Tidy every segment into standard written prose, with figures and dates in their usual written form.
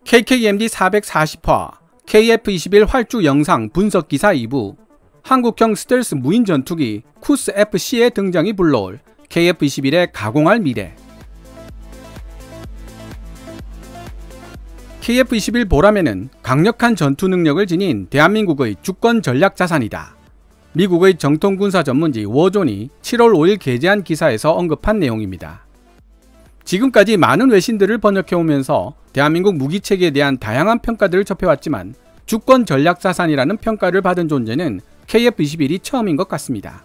KKMD 440화 KF-21 활주 영상 분석 기사 2부 한국형 스텔스 무인 전투기 쿠스 FC의 등장이 불러올 KF-21의 가공할 미래. KF-21 보라매는 강력한 전투 능력을 지닌 대한민국의 주권 전략 자산이다. 미국의 정통군사 전문지 워존이 7월 5일 게재한 기사에서 언급한 내용입니다. 지금까지 많은 외신들을 번역해오면서 대한민국 무기체계에 대한 다양한 평가들을 접해왔지만 주권 전략 자산이라는 평가를 받은 존재는 KF-21이 처음인 것 같습니다.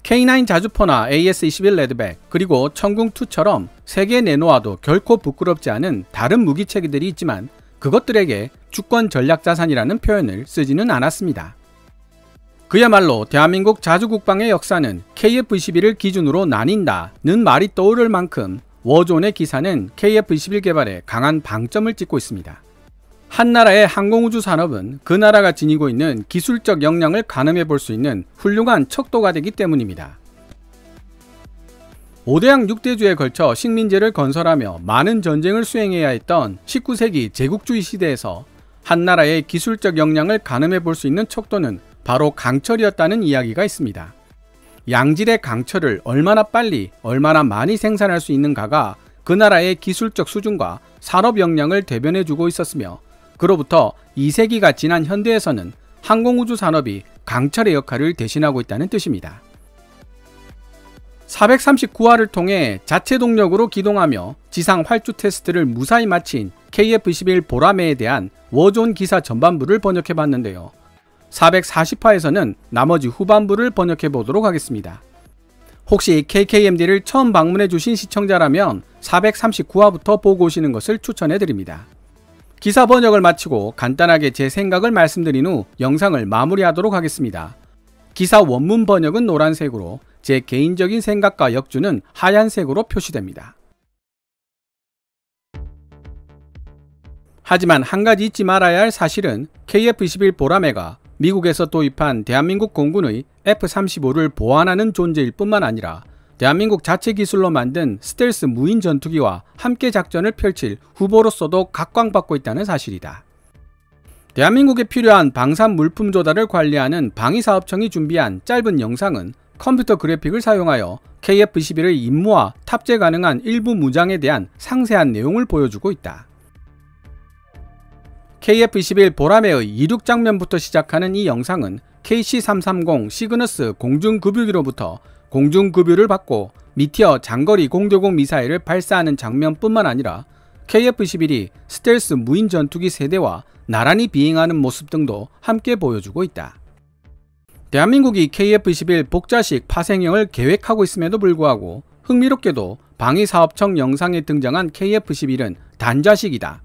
K9 자주포나 AS-21 레드백 그리고 천궁2처럼 세계에 내놓아도 결코 부끄럽지 않은 다른 무기체계들이 있지만 그것들에게 주권 전략 자산이라는 표현을 쓰지는 않았습니다. 그야말로 대한민국 자주국방의 역사는 KF-21을 기준으로 나뉜다는 말이 떠오를 만큼 워존의 기사는 KF-21 개발에 강한 방점을 찍고 있습니다. 한 나라의 항공우주 산업은 그 나라가 지니고 있는 기술적 역량을 가늠해 볼 수 있는 훌륭한 척도가 되기 때문입니다. 5대양 6대주에 걸쳐 식민지를 건설하며 많은 전쟁을 수행해야 했던 19세기 제국주의 시대에서 한 나라의 기술적 역량을 가늠해 볼 수 있는 척도는 바로 강철이었다는 이야기가 있습니다. 양질의 강철을 얼마나 빨리 얼마나 많이 생산할 수 있는가가 그 나라의 기술적 수준과 산업 역량을 대변해주고 있었으며 그로부터 2세기가 지난 현대에서는 항공우주 산업이 강철의 역할을 대신하고 있다는 뜻입니다. 439화를 통해 자체 동력으로 기동하며 지상 활주 테스트를 무사히 마친 KF-21 보라매에 대한 워존 기사 전반부를 번역해봤는데요. 440화에서는 나머지 후반부를 번역해 보도록 하겠습니다. 혹시 KKMD를 처음 방문해 주신 시청자라면 439화부터 보고 오시는 것을 추천해 드립니다. 기사 번역을 마치고 간단하게 제 생각을 말씀드린 후 영상을 마무리하도록 하겠습니다. 기사 원문 번역은 노란색으로 제 개인적인 생각과 역주는 하얀색으로 표시됩니다. 하지만 한 가지 잊지 말아야 할 사실은 KF-21 보라매가 미국에서 도입한 대한민국 공군의 F-35를 보완하는 존재일 뿐만 아니라 대한민국 자체 기술로 만든 스텔스 무인 전투기와 함께 작전을 펼칠 후보로서도 각광받고 있다는 사실이다. 대한민국에 필요한 방산 물품 조달을 관리하는 방위사업청이 준비한 짧은 영상은 컴퓨터 그래픽을 사용하여 KF-21의 임무와 탑재 가능한 일부 무장에 대한 상세한 내용을 보여주고 있다. KF-21 보라매의 이륙 장면부터 시작하는 이 영상은 KC-330 시그너스 공중급유기로부터 공중급유를 받고 미티어 장거리 공대공 미사일을 발사하는 장면뿐만 아니라 KF-21이 스텔스 무인 전투기 세대와 나란히 비행하는 모습 등도 함께 보여주고 있다. 대한민국이 KF-21 복자식 파생형을 계획하고 있음에도 불구하고 흥미롭게도 방위사업청 영상에 등장한 KF-21은 단자식이다.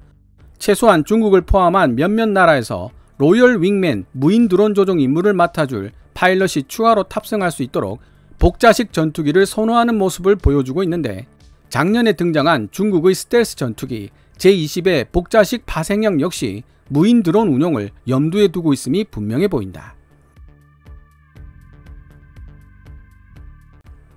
최소한 중국을 포함한 몇몇 나라에서 로열 윙맨 무인 드론 조종 임무를 맡아줄 파일럿이 추가로 탑승할 수 있도록 복자식 전투기를 선호하는 모습을 보여주고 있는데 작년에 등장한 중국의 스텔스 전투기 제20의 복자식 파생형 역시 무인 드론 운용을 염두에 두고 있음이 분명해 보인다.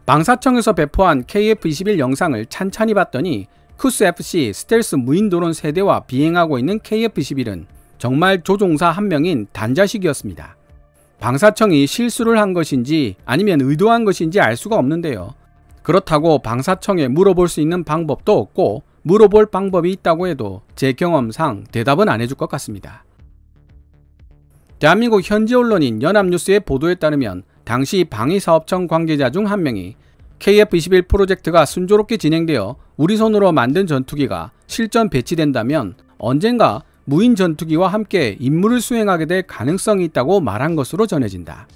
방사청에서 배포한 KF-21 영상을 찬찬히 봤더니 쿠스 FC 스텔스 무인 드론 세대와 비행하고 있는 KF-21은 정말 조종사 한 명인 단자식이었습니다. 방사청이 실수를 한 것인지 아니면 의도한 것인지 알 수가 없는데요. 그렇다고 방사청에 물어볼 수 있는 방법도 없고 물어볼 방법이 있다고 해도 제 경험상 대답은 안 해줄 것 같습니다. 대한민국 현지 언론인 연합뉴스의 보도에 따르면 당시 방위사업청 관계자 중 한 명이 KF-21 프로젝트가 순조롭게 진행되어 우리 손으로 만든 전투기가 실전 배치된다면 언젠가 무인 전투기와 함께 임무를 수행하게 될 가능성이 있다고 말한 것으로 전해진다.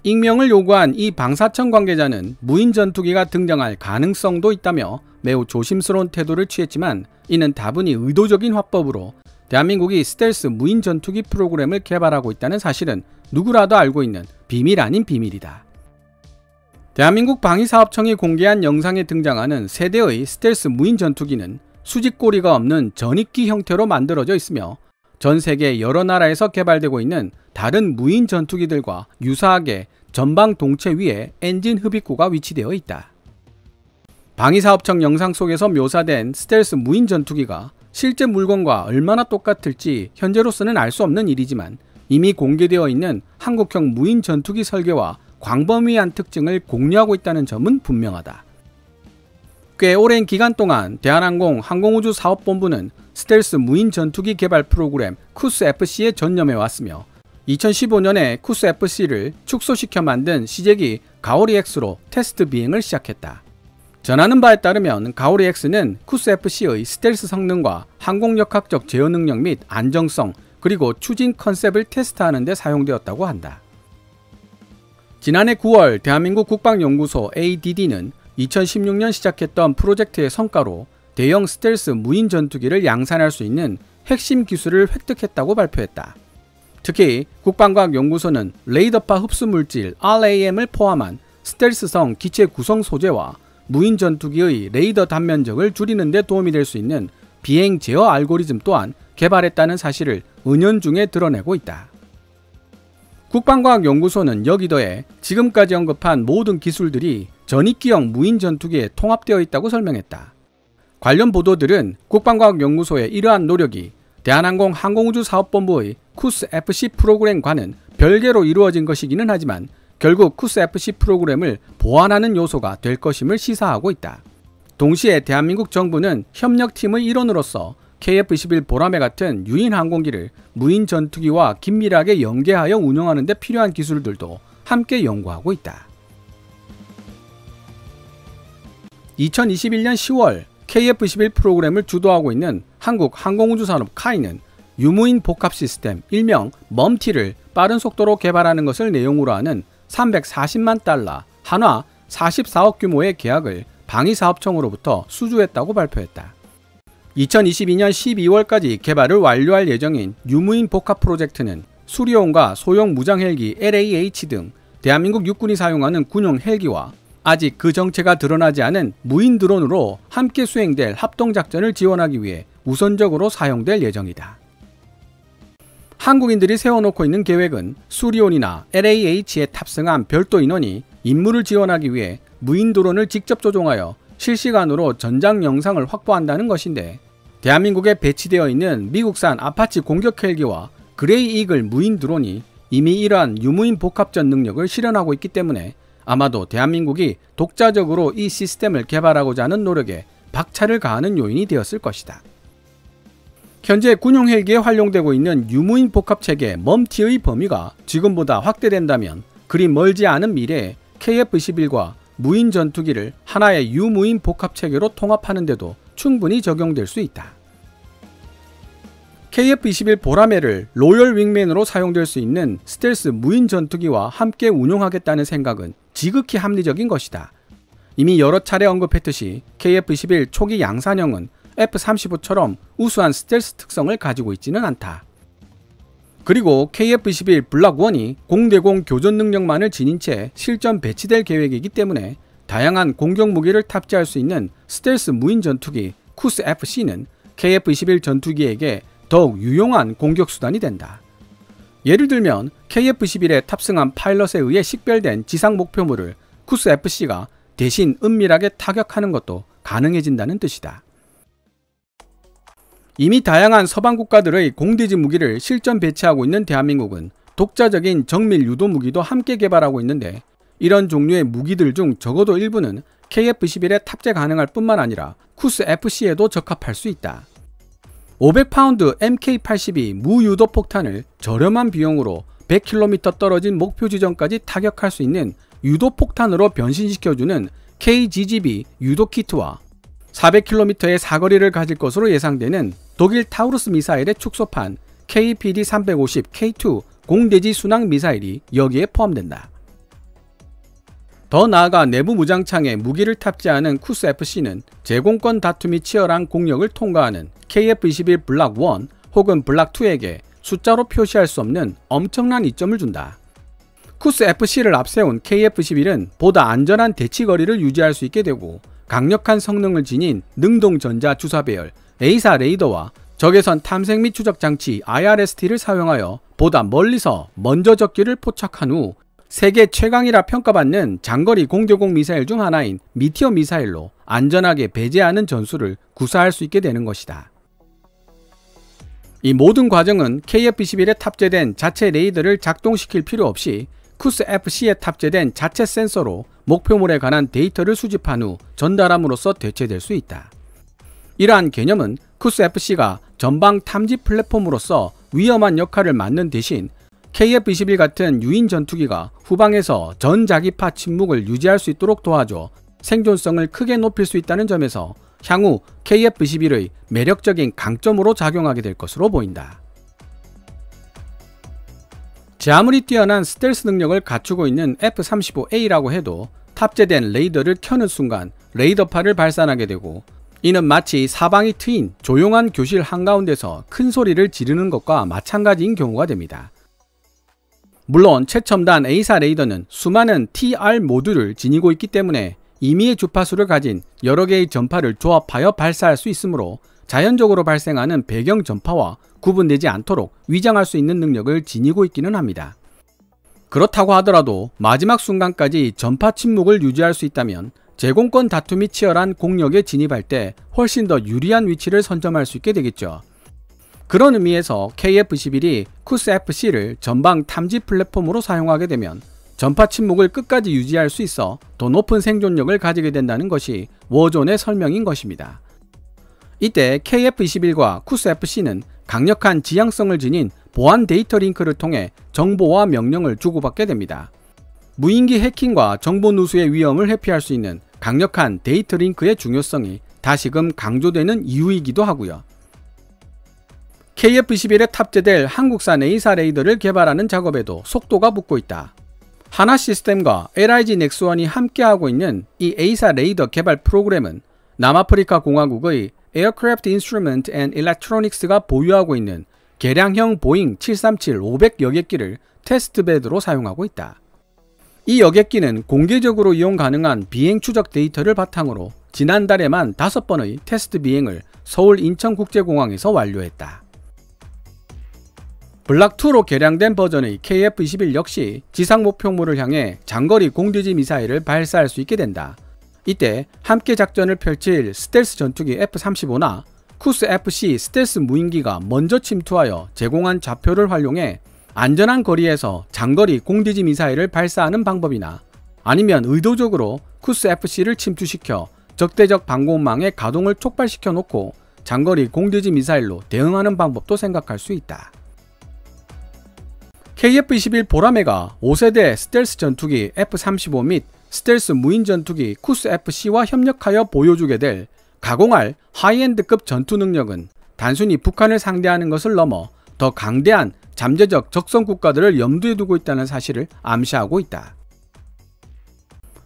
익명을 요구한 이 방사청 관계자는 무인 전투기가 등장할 가능성도 있다며 매우 조심스러운 태도를 취했지만 이는 다분히 의도적인 화법으로 대한민국이 스텔스 무인 전투기 프로그램을 개발하고 있다는 사실은 누구라도 알고 있는 비밀 아닌 비밀이다. 대한민국 방위사업청이 공개한 영상에 등장하는 세대의 스텔스 무인 전투기는 수직고리가 없는 전익기 형태로 만들어져 있으며 전 세계 여러 나라에서 개발되고 있는 다른 무인 전투기들과 유사하게 전방 동체 위에 엔진 흡입구가 위치되어 있다. 방위사업청 영상 속에서 묘사된 스텔스 무인 전투기가 실제 물건과 얼마나 똑같을지 현재로서는 알 수 없는 일이지만 이미 공개되어 있는 한국형 무인 전투기 설계와 광범위한 특징을 공유하고 있다는 점은 분명하다. 꽤 오랜 기간 동안 대한항공 항공우주사업본부는 스텔스 무인 전투기 개발 프로그램 쿠스FC에 전념해 왔으며 2015년에 쿠스FC를 축소시켜 만든 시제기 가오리-X로 테스트 비행을 시작했다. 전하는 바에 따르면 가오리-X는 쿠스FC의 스텔스 성능과 항공역학적 제어 능력 및 안정성 그리고 추진 컨셉을 테스트하는 데 사용되었다고 한다. 지난해 9월 대한민국 국방연구소 ADD는 2016년 시작했던 프로젝트의 성과로 대형 스텔스 무인 전투기를 양산할 수 있는 핵심 기술을 획득했다고 발표했다. 특히 국방과학연구소는 레이더파 흡수물질 RAM을 포함한 스텔스성 기체 구성 소재와 무인 전투기의 레이더 단면적을 줄이는 데 도움이 될 수 있는 비행 제어 알고리즘 또한 개발했다는 사실을 은연중에 드러내고 있다. 국방과학연구소는 여기 더해 지금까지 언급한 모든 기술들이 전익기형 무인 전투기에 통합되어 있다고 설명했다. 관련 보도들은 국방과학연구소의 이러한 노력이 대한항공 항공우주사업본부의 쿠스FC 프로그램과는 별개로 이루어진 것이기는 하지만 결국 쿠스FC 프로그램을 보완하는 요소가 될 것임을 시사하고 있다. 동시에 대한민국 정부는 협력팀의 일원으로서 KF-21 보라매 같은 유인 항공기를 무인 전투기와 긴밀하게 연계하여 운영하는 데 필요한 기술들도 함께 연구하고 있다. 2021년 10월 KF-21 프로그램을 주도하고 있는 한국항공우주산업 카이는 유무인 복합 시스템 일명 멈티를 빠른 속도로 개발하는 것을 내용으로 하는 340만 달러 한화 44억 규모의 계약을 방위사업청으로부터 수주했다고 발표했다. 2022년 12월까지 개발을 완료할 예정인 유무인 복합 프로젝트는 수리용과 소형 무장 헬기 LAH 등 대한민국 육군이 사용하는 군용 헬기와 아직 그 정체가 드러나지 않은 무인 드론으로 함께 수행될 합동작전을 지원하기 위해 우선적으로 사용될 예정이다. 한국인들이 세워놓고 있는 계획은 수리온이나 LAH에 탑승한 별도 인원이 임무를 지원하기 위해 무인 드론을 직접 조종하여 실시간으로 전장 영상을 확보한다는 것인데 대한민국에 배치되어 있는 미국산 아파치 공격 헬기와 그레이 이글 무인 드론이 이미 이러한 유무인 복합전 능력을 실현하고 있기 때문에 아마도 대한민국이 독자적으로 이 시스템을 개발하고자 하는 노력에 박차를 가하는 요인이 되었을 것이다. 현재 군용 헬기에 활용되고 있는 유무인 복합체계 멈티의 범위가 지금보다 확대된다면 그리 멀지 않은 미래에 KF-21과 무인 전투기를 하나의 유무인 복합체계로 통합하는 데도 충분히 적용될 수 있다. KF-21 보라매를 로열 윙맨으로 사용될 수 있는 스텔스 무인 전투기와 함께 운용하겠다는 생각은 지극히 합리적인 것이다. 이미 여러 차례 언급했듯이 KF-21 초기 양산형은 F-35처럼 우수한 스텔스 특성을 가지고 있지는 않다. 그리고 KF-21 블락1이 공대공 교전 능력만을 지닌 채 실전 배치될 계획이기 때문에 다양한 공격 무기를 탑재할 수 있는 스텔스 무인 전투기 쿠스FC는 KF-21 전투기에게 더욱 유용한 공격 수단이 된다. 예를 들면 KF-21에 탑승한 파일럿에 의해 식별된 지상 목표물을 쿠스FC가 대신 은밀하게 타격하는 것도 가능해진다는 뜻이다. 이미 다양한 서방 국가들의 공대지 무기를 실전 배치하고 있는 대한민국은 독자적인 정밀 유도 무기도 함께 개발하고 있는데 이런 종류의 무기들 중 적어도 일부는 KF-21에 탑재 가능할 뿐만 아니라 쿠스FC에도 적합할 수 있다. 500파운드 MK-82 무유도 폭탄을 저렴한 비용으로 100km 떨어진 목표 지점까지 타격할 수 있는 유도 폭탄으로 변신시켜주는 KGGB 유도 키트와 400km의 사거리를 가질 것으로 예상되는 독일 타우루스 미사일의 축소판 KPD-350K2 공대지 순항 미사일이 여기에 포함된다. 더 나아가 내부 무장창에 무기를 탑재하는 쿠스FC는 제공권 다툼이 치열한 공역을 통과하는 KF-21 블락1 혹은 블락2에게 숫자로 표시할 수 없는 엄청난 이점을 준다. 쿠스FC를 앞세운 KF-21은 보다 안전한 대치거리를 유지할 수 있게 되고 강력한 성능을 지닌 능동전자 주사 배열 A사 레이더와 적외선 탐색 및 추적 장치 IRST를 사용하여 보다 멀리서 먼저 적기를 포착한 후 세계 최강이라 평가받는 장거리 공대공 미사일 중 하나인 미티어 미사일로 안전하게 배제하는 전술을 구사할 수 있게 되는 것이다. 이 모든 과정은 KF-21에 탑재된 자체 레이더를 작동시킬 필요 없이 쿠스-FC에 탑재된 자체 센서로 목표물에 관한 데이터를 수집한 후 전달함으로써 대체될 수 있다. 이러한 개념은 쿠스-FC가 전방 탐지 플랫폼으로서 위험한 역할을 맡는 대신 KF-21 같은 유인 전투기가 후방에서 전자기파 침묵을 유지할 수 있도록 도와줘 생존성을 크게 높일 수 있다는 점에서 향후 KF-21의 매력적인 강점으로 작용하게 될 것으로 보인다. 제 아무리 뛰어난 스텔스 능력을 갖추고 있는 F-35A라고 해도 탑재된 레이더를 켜는 순간 레이더파를 발산하게 되고, 이는 마치 사방이 트인 조용한 교실 한가운데서 큰 소리를 지르는 것과 마찬가지인 경우가 됩니다. 물론 최첨단 A사 레이더는 수많은 TR 모듈을 지니고 있기 때문에 임의의 주파수를 가진 여러 개의 전파를 조합하여 발사할 수 있으므로 자연적으로 발생하는 배경 전파와 구분되지 않도록 위장할 수 있는 능력을 지니고 있기는 합니다. 그렇다고 하더라도 마지막 순간까지 전파 침묵을 유지할 수 있다면 제공권 다툼이 치열한 공역에 진입할 때 훨씬 더 유리한 위치를 선점할 수 있게 되겠죠. 그런 의미에서 KF-21이 쿠스-FC를 전방 탐지 플랫폼으로 사용하게 되면 전파 침묵을 끝까지 유지할 수 있어 더 높은 생존력을 가지게 된다는 것이 워존의 설명인 것입니다. 이때 KF-21과 쿠스-FC는 강력한 지향성을 지닌 보안 데이터 링크를 통해 정보와 명령을 주고받게 됩니다. 무인기 해킹과 정보 누수의 위험을 회피할 수 있는 강력한 데이터 링크의 중요성이 다시금 강조되는 이유이기도 하고요. KF-21에 탑재될 한국산 A사 레이더를 개발하는 작업에도 속도가 붙고 있다. 하나시스템과 LIG 넥스원이 함께하고 있는 이 A사 레이더 개발 프로그램은 남아프리카 공화국의 Aircraft Instrument and Electronics가 보유하고 있는 개량형 보잉 737-500 여객기를 테스트베드로 사용하고 있다. 이 여객기는 공개적으로 이용 가능한 비행 추적 데이터를 바탕으로 지난달에만 5번의 테스트 비행을 서울 인천국제공항에서 완료했다. 블락2로 개량된 버전의 KF-21 역시 지상 목표물을 향해 장거리 공대지 미사일을 발사할 수 있게 된다. 이때 함께 작전을 펼칠 스텔스 전투기 F-35나 쿠스-FC 스텔스 무인기가 먼저 침투하여 제공한 좌표를 활용해 안전한 거리에서 장거리 공대지 미사일을 발사하는 방법이나, 아니면 의도적으로 쿠스-FC를 침투시켜 적대적 방공망의 가동을 촉발시켜 놓고 장거리 공대지 미사일로 대응하는 방법도 생각할 수 있다. KF-21 보라매가 5세대 스텔스 전투기 F-35 및 스텔스 무인 전투기 쿠스-FC와 협력하여 보여주게 될 가공할 하이엔드급 전투 능력은 단순히 북한을 상대하는 것을 넘어 더 강대한 잠재적 적성 국가들을 염두에 두고 있다는 사실을 암시하고 있다.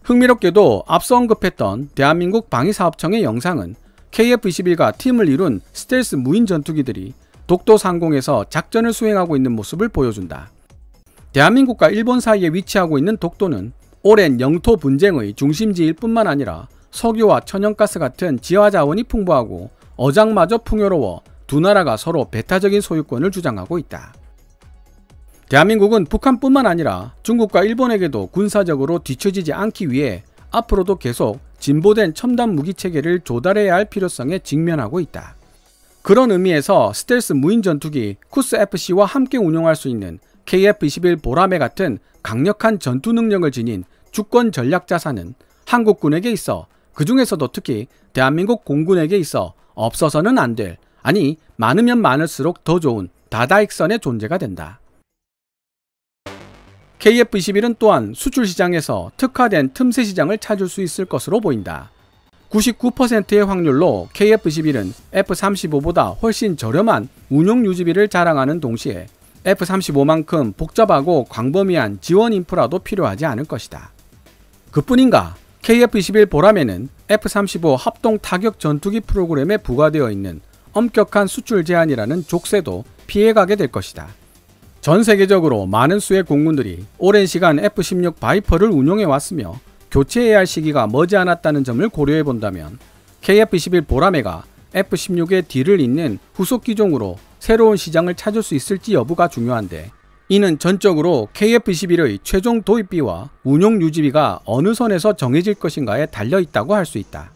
흥미롭게도 앞서 언급했던 대한민국 방위사업청의 영상은 KF-21과 팀을 이룬 스텔스 무인 전투기들이 독도 상공에서 작전을 수행하고 있는 모습을 보여준다. 대한민국과 일본 사이에 위치하고 있는 독도는 오랜 영토 분쟁의 중심지일 뿐만 아니라 석유와 천연가스 같은 지하자원이 풍부하고 어장마저 풍요로워 두 나라가 서로 배타적인 소유권을 주장하고 있다. 대한민국은 북한뿐만 아니라 중국과 일본에게도 군사적으로 뒤처지지 않기 위해 앞으로도 계속 진보된 첨단 무기 체계를 조달해야 할 필요성에 직면하고 있다. 그런 의미에서 스텔스 무인 전투기 쿠스-FC와 함께 운용할 수 있는 KF-21 보라매 같은 강력한 전투 능력을 지닌 주권 전략 자산은 한국군에게 있어, 그 중에서도 특히 대한민국 공군에게 있어 없어서는 안 될, 아니 많으면 많을수록 더 좋은 다다익선의 존재가 된다. KF-21은 또한 수출 시장에서 특화된 틈새 시장을 찾을 수 있을 것으로 보인다. 99%의 확률로 KF-21은 F-35보다 훨씬 저렴한 운용 유지비를 자랑하는 동시에 F-35만큼 복잡하고 광범위한 지원 인프라도 필요하지 않을 것이다. 그뿐인가, KF-21 보라매는 F-35 합동 타격 전투기 프로그램에 부과되어 있는 엄격한 수출 제한이라는 족쇄도 피해가게 될 것이다. 전 세계적으로 많은 수의 공군들이 오랜 시간 F-16 바이퍼를 운용해 왔으며 교체해야 할 시기가 머지않았다는 점을 고려해 본다면 KF-21 보라매가 F-16의 뒤를 잇는 후속 기종으로 새로운 시장을 찾을 수 있을지 여부가 중요한데, 이는 전적으로 KF-21의 최종 도입비와 운용 유지비가 어느 선에서 정해질 것인가에 달려있다고 할 수 있다.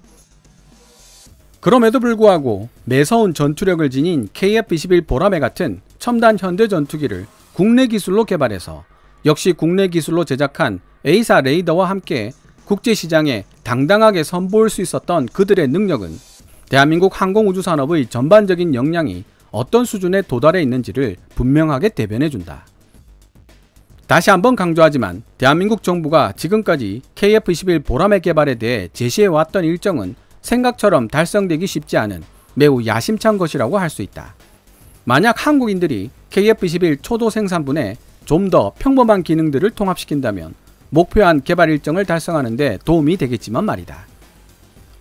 그럼에도 불구하고 매서운 전투력을 지닌 KF-21 보라매 같은 첨단 현대 전투기를 국내 기술로 개발해서 역시 국내 기술로 제작한 A사 레이더와 함께 국제시장에 당당하게 선보일 수 있었던 그들의 능력은 대한민국 항공우주산업의 전반적인 역량이 어떤 수준에 도달해 있는지를 분명하게 대변해준다. 다시 한번 강조하지만 대한민국 정부가 지금까지 KF-21 보라매 개발에 대해 제시해왔던 일정은 생각처럼 달성되기 쉽지 않은 매우 야심찬 것이라고 할 수 있다. 만약 한국인들이 KF-21 초도 생산분에 좀 더 평범한 기능들을 통합시킨다면 목표한 개발 일정을 달성하는 데 도움이 되겠지만 말이다.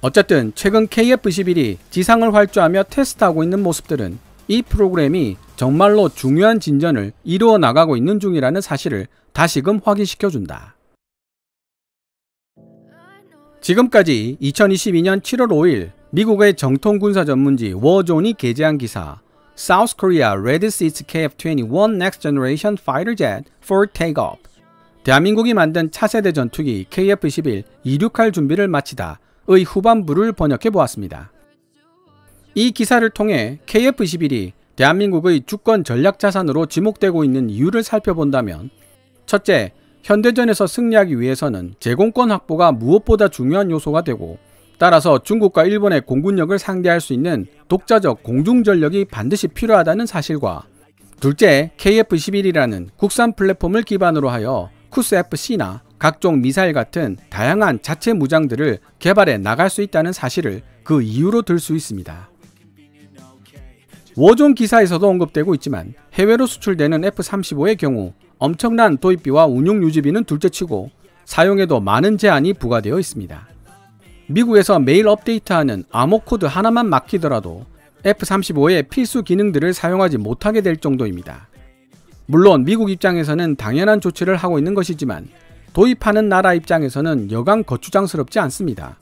어쨌든 최근 KF-21이 지상을 활주하며 테스트하고 있는 모습들은 이 프로그램이 정말로 중요한 진전을 이루어 나가고 있는 중이라는 사실을 다시금 확인시켜준다. 지금까지 2022년 7월 5일 미국의 정통군사 전문지 워존이 게재한 기사 South Korea readies its KF-21 Next Generation Fighter Jet for Takeoff. 대한민국이 만든 차세대 전투기 KF-21 이륙할 준비를 마치다의 후반부를 번역해 보았습니다. 이 기사를 통해 KF-21이 대한민국의 주권 전략 자산으로 지목되고 있는 이유를 살펴본다면 첫째, 현대전에서 승리하기 위해서는 제공권 확보가 무엇보다 중요한 요소가 되고 따라서 중국과 일본의 공군력을 상대할 수 있는 독자적 공중전력이 반드시 필요하다는 사실과 둘째, KF-21이라는 국산 플랫폼을 기반으로 하여 쿠스-FC나 각종 미사일 같은 다양한 자체 무장들을 개발해 나갈 수 있다는 사실을 그 이유로 들 수 있습니다. 워존 기사에서도 언급되고 있지만 해외로 수출되는 F-35의 경우 엄청난 도입비와 운용 유지비는 둘째치고 사용에도 많은 제한이 부과되어 있습니다. 미국에서 매일 업데이트하는 암호 코드 하나만 막히더라도 F-35의 필수 기능들을 사용하지 못하게 될 정도입니다. 물론 미국 입장에서는 당연한 조치를 하고 있는 것이지만 도입하는 나라 입장에서는 여간 거추장스럽지 않습니다.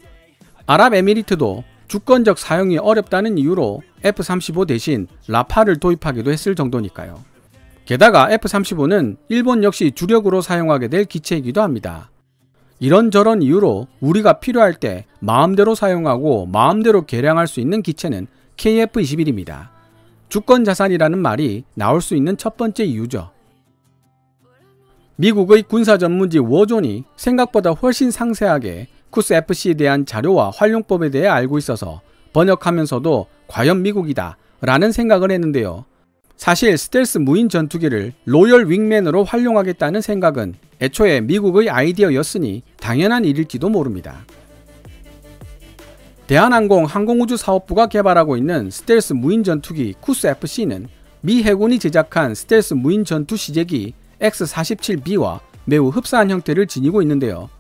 아랍에미리트도 주권적 사용이 어렵다는 이유로 F-35 대신 라파를 도입하기도 했을 정도니까요. 게다가 F-35는 일본 역시 주력으로 사용하게 될 기체이기도 합니다. 이런저런 이유로 우리가 필요할 때 마음대로 사용하고 마음대로 개량할 수 있는 기체는 KF-21입니다. 주권자산이라는 말이 나올 수 있는 첫 번째 이유죠. 미국의 군사 전문지 워존이 생각보다 훨씬 상세하게 쿠스-FC에 대한 자료와 활용법에 대해 알고 있어서 번역하면서도 과연 미국이다 라는 생각을 했는데요. 사실 스텔스 무인 전투기를 로열 윙맨으로 활용하겠다는 생각은 애초에 미국의 아이디어였으니 당연한 일일지도 모릅니다. 대한항공 항공우주사업부가 개발하고 있는 스텔스 무인 전투기 쿠스-FC는 미 해군이 제작한 스텔스 무인 전투 시제기 X-47B와 매우 흡사한 형태를 지니고 있는데요.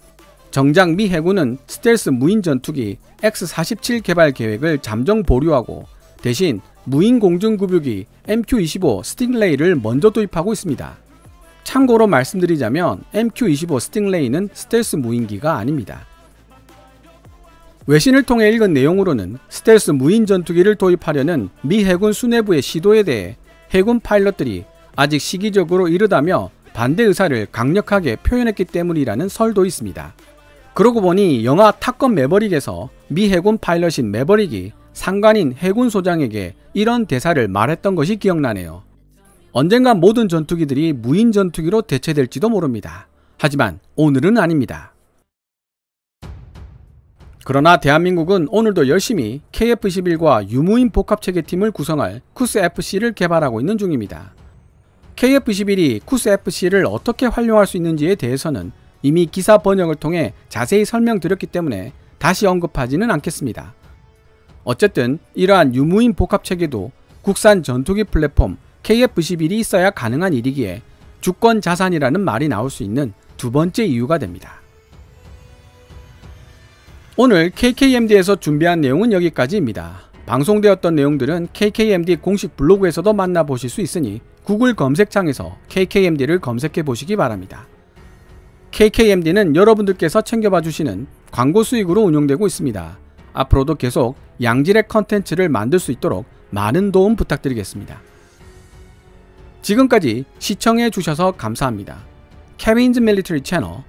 정작 미 해군은 스텔스 무인 전투기 X-47 개발 계획을 잠정 보류하고 대신 무인 공중급유기 MQ-25 스팅레이를 먼저 도입하고 있습니다. 참고로 말씀드리자면 MQ-25 스팅레이는 스텔스 무인기가 아닙니다. 외신을 통해 읽은 내용으로는 스텔스 무인 전투기를 도입하려는 미 해군 수뇌부의 시도에 대해 해군 파일럿들이 아직 시기적으로 이르다며 반대 의사를 강력하게 표현했기 때문이라는 설도 있습니다. 그러고 보니 영화 탑건 매버릭에서 미 해군 파일럿인 매버릭이 상관인 해군 소장에게 이런 대사를 말했던 것이 기억나네요. 언젠가 모든 전투기들이 무인 전투기로 대체될지도 모릅니다. 하지만 오늘은 아닙니다. 그러나 대한민국은 오늘도 열심히 KF-21과 유무인 복합체계팀을 구성할 쿠스-FC를 개발하고 있는 중입니다. KF-21이 쿠스-FC를 어떻게 활용할 수 있는지에 대해서는 이미 기사 번역을 통해 자세히 설명드렸기 때문에 다시 언급하지는 않겠습니다. 어쨌든 이러한 유무인 복합체계도 국산 전투기 플랫폼 KF-21이 있어야 가능한 일이기에 주권 자산이라는 말이 나올 수 있는 두 번째 이유가 됩니다. 오늘 KKMD에서 준비한 내용은 여기까지입니다. 방송되었던 내용들은 KKMD 공식 블로그에서도 만나보실 수 있으니 구글 검색창에서 KKMD를 검색해 보시기 바랍니다. KKMD는 여러분들께서 챙겨봐 주시는 광고 수익으로 운영되고 있습니다. 앞으로도 계속 양질의 컨텐츠를 만들 수 있도록 많은 도움 부탁드리겠습니다. 지금까지 시청해 주셔서 감사합니다. Kevin's Military Channel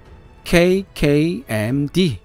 KKMD